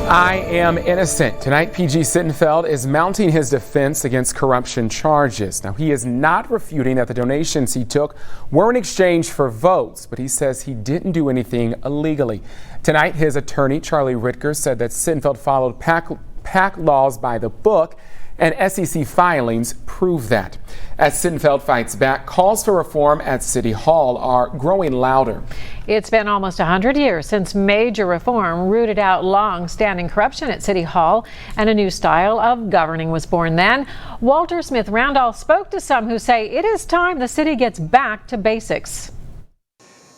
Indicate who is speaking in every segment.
Speaker 1: I am innocent. Tonight, PG Sittenfeld is mounting his defense against corruption charges. Now, he is not refuting that the donations he took were in exchange for votes, but he says he didn't do anything illegally. Tonight, his attorney, Charlie Ritker, said that Sittenfeld followed PAC laws by the book, and SEC filings prove that. As Sittenfeld fights back, calls for reform at City Hall are growing louder.
Speaker 2: It's been almost 100 years since major reform rooted out long-standing corruption at City Hall, and a new style of governing was born then. Walter Smith Randolph spoke to some who say it is time the city gets back to basics.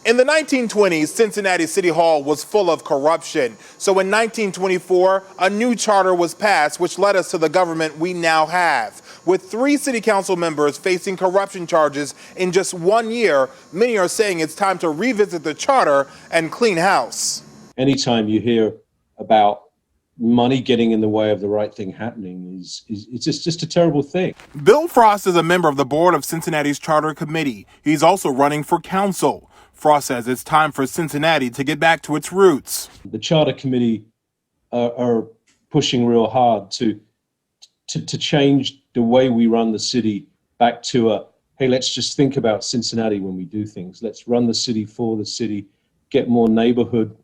Speaker 3: In the 1920s, Cincinnati City Hall was full of corruption. So in 1924, a new charter was passed, which led us to the government we now have. With 3 city council members facing corruption charges in just 1 year, many are saying it's time to revisit the charter and clean house.
Speaker 4: Anytime you hear about money getting in the way of the right thing happening it's just a terrible thing.
Speaker 3: Bill Frost is a member of the board of Cincinnati's Charter Committee. He's also running for council. Frost says it's time for Cincinnati to get back to its roots.
Speaker 4: The Charter Committee are pushing real hard to change the way we run the city back to hey, let's just think about Cincinnati when we do things. Let's run the city for the city, get more neighborhood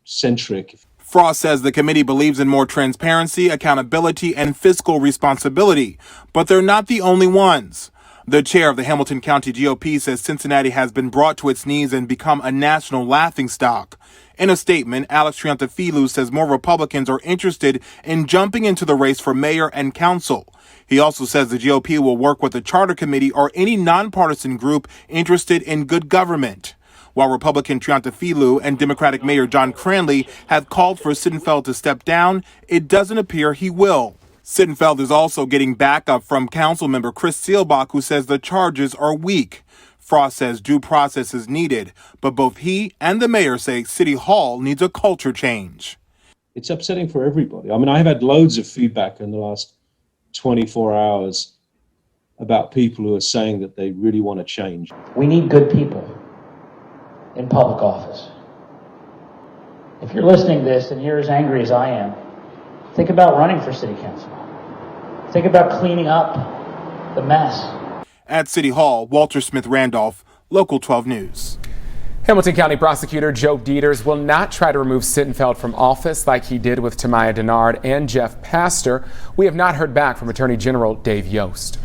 Speaker 4: centric.
Speaker 3: Frost says the committee believes in more transparency, accountability, and fiscal responsibility, but they're not the only ones. The chair of the Hamilton County GOP says Cincinnati has been brought to its knees and become a national laughingstock. In a statement, Alex Triantafylou says more Republicans are interested in jumping into the race for mayor and council. He also says the GOP will work with the Charter Committee or any nonpartisan group interested in good government. While Republican Triantafylou and Democratic Mayor John Cranley have called for Sittenfeld to step down, it doesn't appear he will. Sittenfeld is also getting backup from Councilmember Chris Seelbach, who says the charges are weak. Frost says due process is needed, but both he and the mayor say City Hall needs a culture change.
Speaker 4: It's upsetting for everybody. I mean, I've had loads of feedback in the last 24 hours about people who are saying that they really want to change.
Speaker 5: We need good people in public office. If you're listening to this and you're as angry as I am, think about running for city council. Think about cleaning up the mess.
Speaker 3: At City Hall, Walter Smith Randolph, Local 12 News.
Speaker 1: Hamilton County Prosecutor Joe Dieters will not try to remove Sittenfeld from office like he did with Tamaya Denard and Jeff Pastor. We have not heard back from Attorney General Dave Yost.